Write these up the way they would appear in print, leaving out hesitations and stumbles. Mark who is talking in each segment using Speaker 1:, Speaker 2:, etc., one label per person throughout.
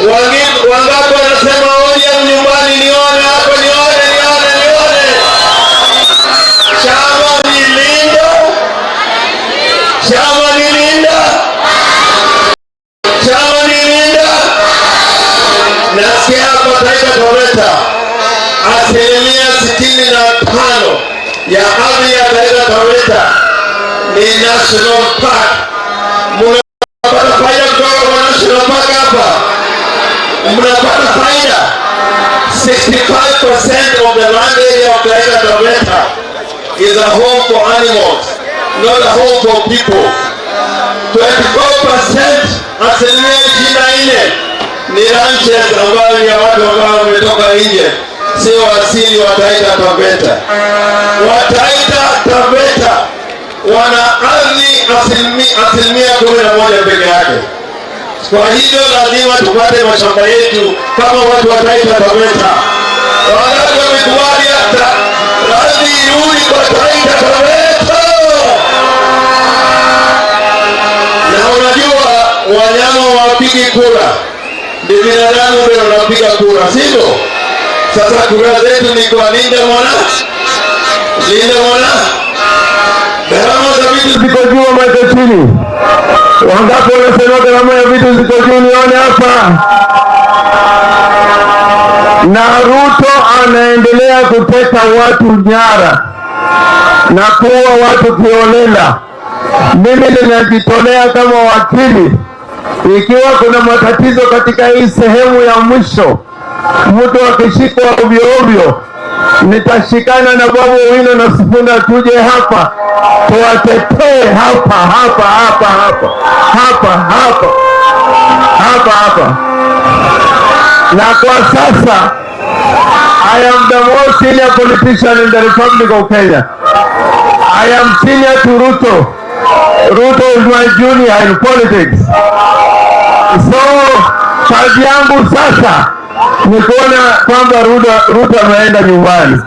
Speaker 1: Wangapi wanasema ODM nyumbani? Nione hapo, nione. Chama ni linda. Nasikia hapa Taita Taveta, 65% ya ardhi ya Taita Taveta ni national park. Mnapata faida kutoka kwa national park hapa. Mnapata faida. 65% of the land area of Taita Taveta is a home for animals, not a home for people. 24%, 24% ni ranches ambayo ni ya watu ambao wametoka nje, sio asili wa Taita Taveta. Wa Taita Taveta wana ardhi 11% peke yake. Kwa hivyo lazima tupate mashamba yetu kama watu wa Taita Taveta. Wangapi wamekubali hata ardhi irudi kwa Taita Taveta? Na unajua wanyama wapigi kura, ndio binadamu ndio wanapiga kura, sivyo? Sasa kura zetu ni kwa Linda Mwana. Gharama za vitu ziko juu ama ziko chini? Wangapi wanasema gharama ya vitu ziko juu? Nione hapa. Na Ruto anaendelea kuteka watu nyara na kuua watu kiolela. Mimi ninajitolea kama wakili, ikiwa kuna matatizo katika hii sehemu ya mwisho, mtu akishikwa ovyo, nitashikana na Babu Owino na Sifuna tuje hapa tuwatetee hapa. Na kwa sasa I am the most senior politician in the Republic of Kenya. I am senior to Ruto. Ruto is my junior in politics. So kazi yangu sasa ni kuona kwamba Ruto ameenda nyumbani.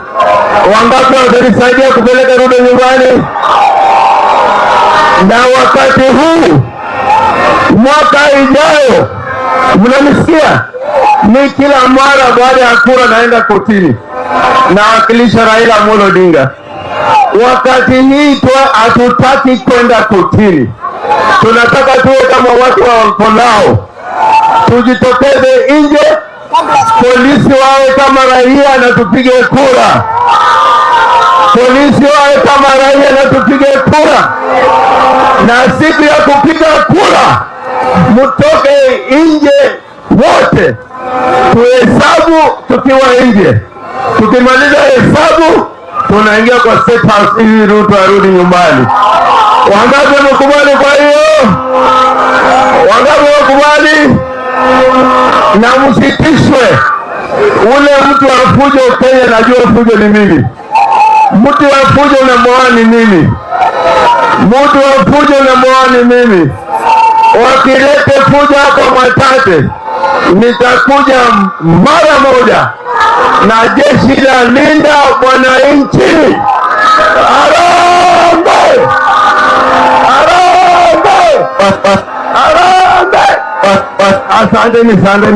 Speaker 1: Wangapi watanisaidia kupeleka Ruto nyumbani? Na wakati huu mwaka ijayo, mnanisikia? Ni kila mara baada ya kura naenda kotini na wakilisha Raila Amolo Odinga. Wakati hii hatutaki kwenda kotini. Tunataka tuwe kama watu wa Kolao. Tujitokeze nje, polisi wawe kama raia na tupige kura. Na siku ya kupiga kura, mtoke nje wote. Tuhesabu tukiwa nje. Tukimaliza hesabu, tunaingia kwa State House ili Ruto arudi nyumbani. Wangapi wamekubali? Kwa hiyo wangapi wamekubali? Na msitishwe. Ule mtu wa fujo Kenya, najua fujo ni mimi. Mtu wa fujo unamwona ni mimi. Wakilete fujo hapa Mwatate, nitakuja mara moja na jeshi la Linda Mwananchi. Harambee! Asanteni sana.